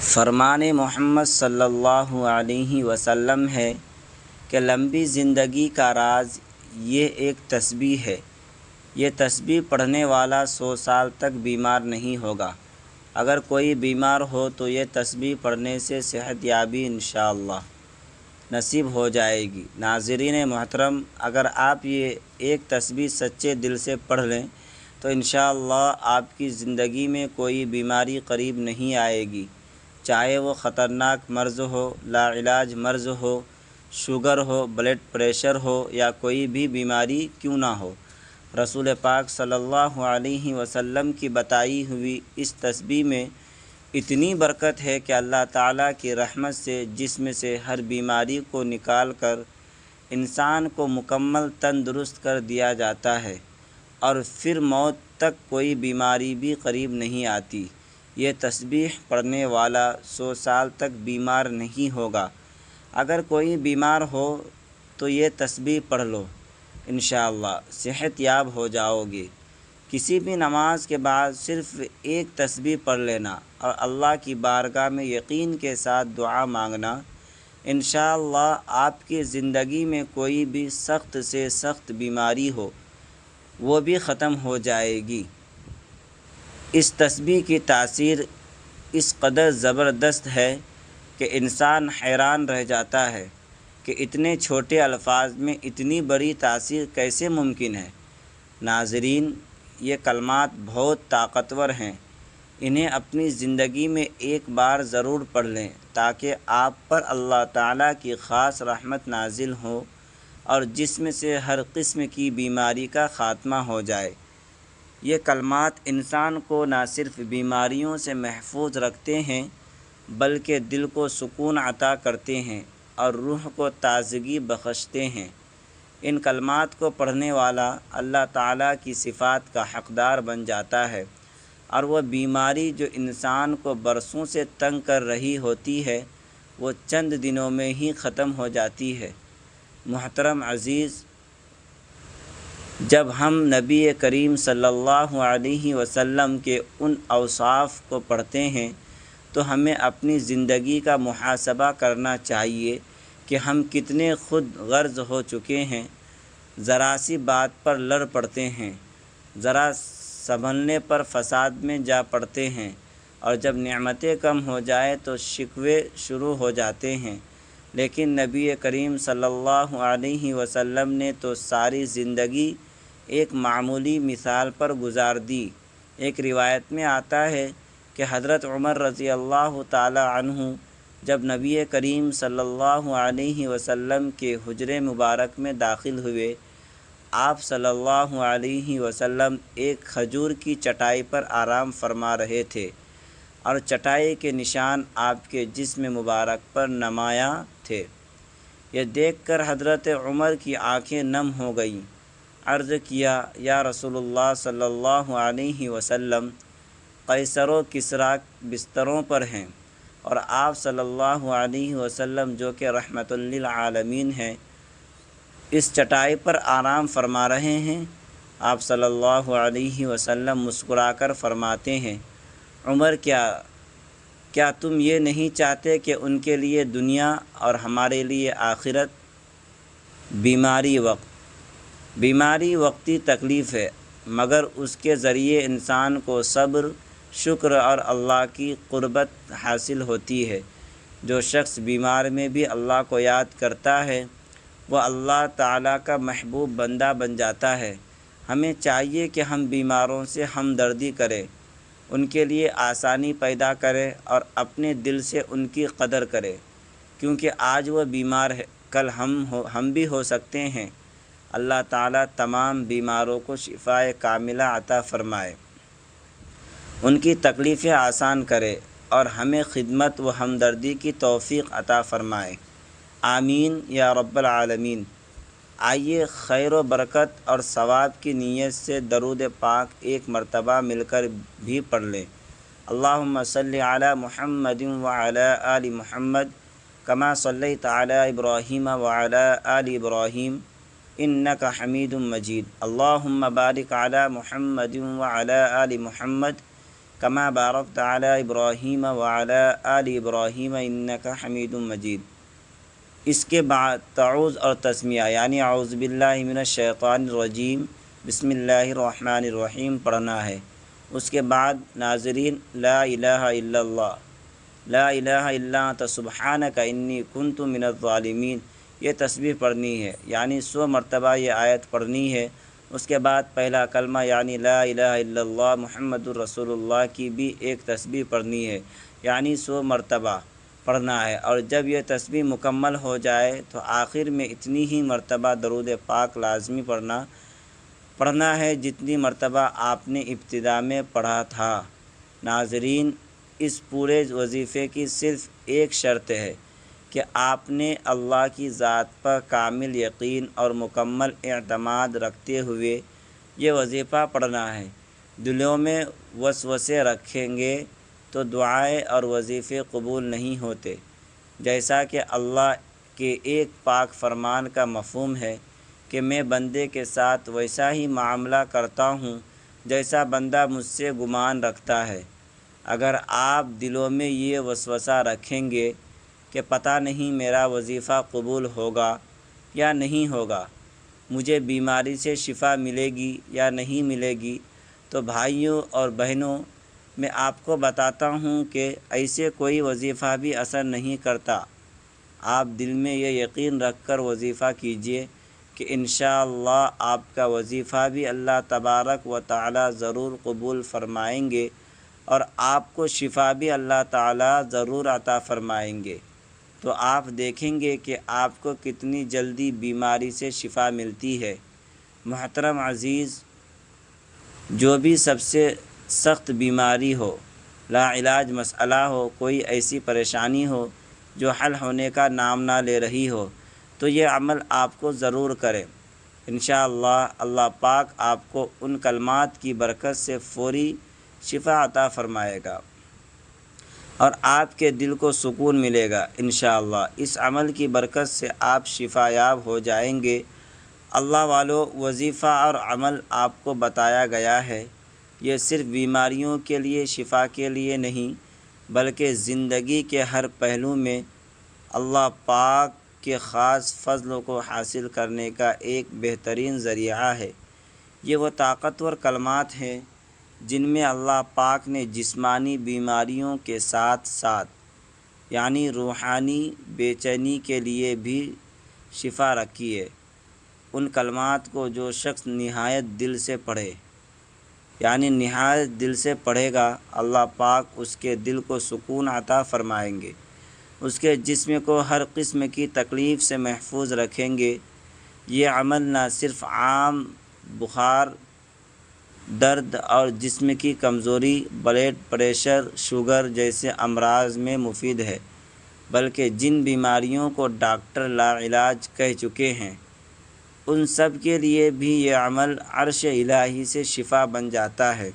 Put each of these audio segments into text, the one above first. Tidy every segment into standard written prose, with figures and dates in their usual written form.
فرمان محمد صلی اللہ علیہ وسلم ہے کہ لمبی زندگی کا راز یہ ایک تسبیح ہے۔ یہ تسبیح پڑھنے والا 100 سال تک بیمار نہیں ہوگا۔ اگر کوئی بیمار ہو تو یہ تسبیح پڑھنے سے صحت یابی انشاءاللہ نصیب ہو جائے گی۔ ناظرین محترم، اگر آپ یہ ایک تسبیح سچے دل سے پڑھ لیں تو انشاءاللہ آپ کی زندگی میں کوئی بیماری قریب نہیں آئے گی، چاہے وہ خطرناک مرض ہو، لا علاج مرض ہو، شوگر ہو، بلڈ پریشر ہو یا کوئی بھی بیماری کیوں نہ ہو۔ رسول پاک صلی اللہ علیہ وسلم کی بتائی ہوئی اس تسبیح میں اتنی برکت ہے کہ اللہ تعالیٰ کی رحمت سے جسم سے ہر بیماری کو نکال کر انسان کو مکمل تندرست کر دیا جاتا ہے، اور پھر موت تک کوئی بیماری بھی قریب نہیں آتی۔ یہ تسبیح پڑھنے والا 100 سال تک بیمار نہیں ہوگا۔ اگر کوئی بیمار ہو تو یہ تسبیح پڑھ لو، انشاءاللہ صحت یاب ہو جاؤ گے۔ کسی بھی نماز کے بعد صرف ایک تسبیح پڑھ لینا اور اللہ کی بارگاہ میں یقین کے ساتھ دعا مانگنا، انشاءاللہ آپ کی زندگی میں کوئی بھی سخت سے سخت بیماری ہو وہ بھی ختم ہو جائے گی۔ اس تسبیح کی تاثیر اس قدر زبردست ہے کہ انسان حیران رہ جاتا ہے کہ اتنے چھوٹے الفاظ میں اتنی بڑی تاثیر کیسے ممکن ہے۔ ناظرین، یہ کلمات بہت طاقتور ہیں۔ انہیں اپنی زندگی میں ایک بار ضرور پڑھ لیں تاکہ آپ پر اللہ تعالیٰ کی خاص رحمت نازل ہو اور جسم سے ہر قسم کی بیماری کا خاتمہ ہو جائے۔ یہ کلمات انسان کو نہ صرف بیماریوں سے محفوظ رکھتے ہیں بلکہ دل کو سکون عطا کرتے ہیں اور روح کو تازگی بخشتے ہیں۔ ان کلمات کو پڑھنے والا اللہ تعالیٰ کی صفات کا حقدار بن جاتا ہے، اور وہ بیماری جو انسان کو برسوں سے تنگ کر رہی ہوتی ہے وہ چند دنوں میں ہی ختم ہو جاتی ہے۔ محترم عزیز، جب ہم نبی کریم صلی اللہ علیہ وسلم کے ان اوصاف کو پڑھتے ہیں تو ہمیں اپنی زندگی کا محاسبہ کرنا چاہیے کہ ہم کتنے خود غرض ہو چکے ہیں، ذرا سی بات پر لڑ پڑتے ہیں، ذرا سنبھلنے پر فساد میں جا پڑتے ہیں، اور جب نعمتیں کم ہو جائے تو شکوے شروع ہو جاتے ہیں۔ لیکن نبی کریم صلی اللہ علیہ وسلم نے تو ساری زندگی ایک معمولی مثال پر گزار دی۔ ایک روایت میں آتا ہے کہ حضرت عمر رضی اللہ تعالی عنہ جب نبی کریم صلی اللہ علیہ وسلم کے حجرے مبارک میں داخل ہوئے، آپ صلی اللہ علیہ وسلم ایک کھجور کی چٹائی پر آرام فرما رہے تھے، اور چٹائی کے نشان آپ کے جسم مبارک پر نمایاں تھے۔ یہ دیکھ کر حضرت عمر کی آنکھیں نم ہو گئیں۔ عرض کیا، یا رسول اللہ صلی اللہ علیہ وسلم، قیصر و کسریٰ بستروں پر ہیں اور آپ صلی اللہ علیہ وسلم جو کہ رحمت للعالمین ہیں اس چٹائی پر آرام فرما رہے ہیں۔ آپ صلی اللہ علیہ وسلم مسکرا کر فرماتے ہیں، عمر، کیا تم یہ نہیں چاہتے کہ ان کے لیے دنیا اور ہمارے لیے آخرت؟ بیماری وقتی تکلیف ہے، مگر اس کے ذریعے انسان کو صبر، شکر اور اللہ کی قربت حاصل ہوتی ہے۔ جو شخص بیمار میں بھی اللہ کو یاد کرتا ہے وہ اللہ تعالیٰ کا محبوب بندہ بن جاتا ہے۔ ہمیں چاہیے کہ ہم بیماروں سے ہمدردی کریں، ان کے لیے آسانی پیدا کریں اور اپنے دل سے ان کی قدر کریں، کیونکہ آج وہ بیمار ہے، کل ہم بھی ہو سکتے ہیں۔ اللہ تعالیٰ تمام بیماروں کو شفائے کاملہ عطا فرمائے، ان کی تکلیفیں آسان کرے اور ہمیں خدمت و ہمدردی کی توفیق عطا فرمائے، آمین یا رب العالمین۔ آئیے خیر و برکت اور ثواب کی نیت سے درود پاک ایک مرتبہ مل کر بھی پڑھ لیں۔ اللہم صلی علی محمد وعلی آل محمد کما صلیت علی ابراہیم وعلی آل ابراہیم انک حمید مجید۔ اللہم بارک علی محمد وعلی آل محمد کما بارکت علی ابراہیم وعلی آل ابراہیم انک حمید مجید۔ اس کے بعد تعوذ اور تسمیہ یعنی اعوذ باللہ من الشیطان الرجیم بسم اللہ الرحمن الرحیم پڑھنا ہے۔ اس کے بعد ناظرین لا الہ الا اللہ، لا الہ الا انت سبحانک انی کنت من الظالمین، یہ تسبیح پڑھنی ہے، یعنی 100 مرتبہ یہ آیت پڑھنی ہے۔ اس کے بعد پہلا کلمہ یعنی لا الہ الا اللہ محمد الرسول اللہ کی بھی ایک تسبیح پڑھنی ہے، یعنی 100 مرتبہ پڑھنا ہے۔ اور جب یہ تسبیح مکمل ہو جائے تو آخر میں اتنی ہی مرتبہ درود پاک لازمی پڑھنا ہے جتنی مرتبہ آپ نے ابتدا میں پڑھا تھا۔ ناظرین اس پورے وظیفے کی صرف ایک شرط ہے کہ آپ نے اللہ کی ذات پر کامل یقین اور مکمل اعتماد رکھتے ہوئے یہ وظیفہ پڑھنا ہے۔ دلوں میں وسوسے رکھیں گے تو دعائیں اور وظیفے قبول نہیں ہوتے، جیسا کہ اللہ کے ایک پاک فرمان کا مفہوم ہے کہ میں بندے کے ساتھ ویسا ہی معاملہ کرتا ہوں جیسا بندہ مجھ سے گمان رکھتا ہے۔ اگر آپ دلوں میں یہ وسوسہ رکھیں گے کہ پتہ نہیں میرا وظیفہ قبول ہوگا یا نہیں ہوگا، مجھے بیماری سے شفا ملے گی یا نہیں ملے گی، تو بھائیوں اور بہنوں میں آپ کو بتاتا ہوں کہ ایسے کوئی وظیفہ بھی اثر نہیں کرتا۔ آپ دل میں یہ یقین رکھ کر وظیفہ کیجئے کہ انشاءاللہ آپ کا وظیفہ بھی اللہ تبارک و تعالی ضرور قبول فرمائیں گے اور آپ کو شفا بھی اللہ تعالی ضرور عطا فرمائیں گے۔ تو آپ دیکھیں گے کہ آپ کو کتنی جلدی بیماری سے شفا ملتی ہے۔ محترم عزیز، جو بھی سب سے سخت بیماری ہو، لا علاج مسئلہ ہو، کوئی ایسی پریشانی ہو جو حل ہونے کا نام نہ لے رہی ہو، تو یہ عمل آپ کو ضرور کریں۔ انشاءاللہ اللہ پاک آپ کو ان کلمات کی برکت سے فوری شفا عطا فرمائے گا اور آپ کے دل کو سکون ملے گا۔ انشاءاللہ اس عمل کی برکت سے آپ شفا یاب ہو جائیں گے۔ اللہ والو، وظیفہ اور عمل آپ کو بتایا گیا ہے، یہ صرف بیماریوں کے لیے شفا کے لیے نہیں بلکہ زندگی کے ہر پہلو میں اللہ پاک کے خاص فضل کو حاصل کرنے کا ایک بہترین ذریعہ ہے۔ یہ وہ طاقتور کلمات ہیں جن میں اللہ پاک نے جسمانی بیماریوں کے ساتھ ساتھ یعنی روحانی بے چینی کے لیے بھی شفا رکھی ہے۔ ان کلمات کو جو شخص نہایت دل سے پڑھے، یعنی نہایت دل سے پڑھے گا، اللہ پاک اس کے دل کو سکون عطا فرمائیں گے، اس کے جسم کو ہر قسم کی تکلیف سے محفوظ رکھیں گے۔ یہ عمل نہ صرف عام بخار، درد اور جسم کی کمزوری، بلڈ پریشر، شوگر جیسے امراض میں مفید ہے، بلکہ جن بیماریوں کو ڈاکٹر لا علاج کہہ چکے ہیں ان سب کے لیے بھی یہ عمل عرش الہی سے شفا بن جاتا ہے۔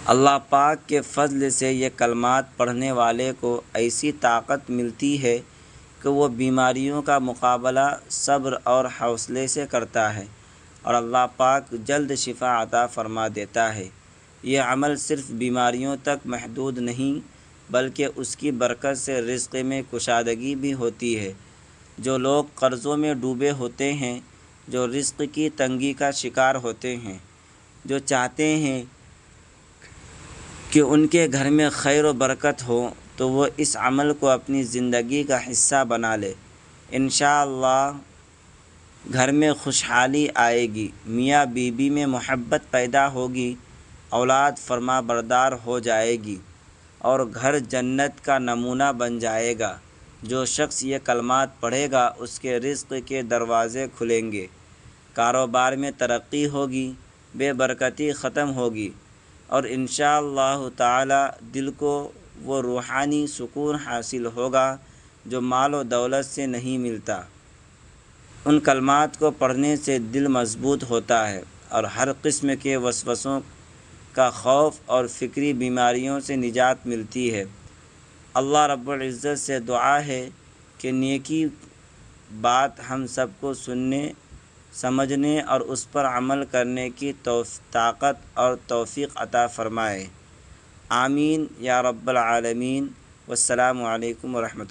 اللہ پاک کے فضل سے یہ کلمات پڑھنے والے کو ایسی طاقت ملتی ہے کہ وہ بیماریوں کا مقابلہ صبر اور حوصلے سے کرتا ہے اور اللہ پاک جلد شفا عطا فرما دیتا ہے۔ یہ عمل صرف بیماریوں تک محدود نہیں بلکہ اس کی برکت سے رزق میں کشادگی بھی ہوتی ہے۔ جو لوگ قرضوں میں ڈوبے ہوتے ہیں، جو رزق کی تنگی کا شکار ہوتے ہیں، جو چاہتے ہیں کہ ان کے گھر میں خیر و برکت ہو، تو وہ اس عمل کو اپنی زندگی کا حصہ بنا لے۔ انشاءاللہ گھر میں خوشحالی آئے گی، میاں بیوی میں محبت پیدا ہوگی، اولاد فرما بردار ہو جائے گی اور گھر جنت کا نمونہ بن جائے گا۔ جو شخص یہ کلمات پڑھے گا اس کے رزق کے دروازے کھلیں گے، کاروبار میں ترقی ہوگی، بے برکتی ختم ہوگی اور انشاءاللہ تعالی دل کو وہ روحانی سکون حاصل ہوگا جو مال و دولت سے نہیں ملتا۔ ان کلمات کو پڑھنے سے دل مضبوط ہوتا ہے اور ہر قسم کے وسوسوں کا خوف اور فکری بیماریوں سے نجات ملتی ہے۔ اللہ رب العزت سے دعا ہے کہ نیکی بات ہم سب کو سننے سمجھنے اور اس پر عمل کرنے کی طاقت اور توفیق عطا فرمائے۔ آمین یا رب العالمین۔ والسلام علیکم ورحمۃ اللہ۔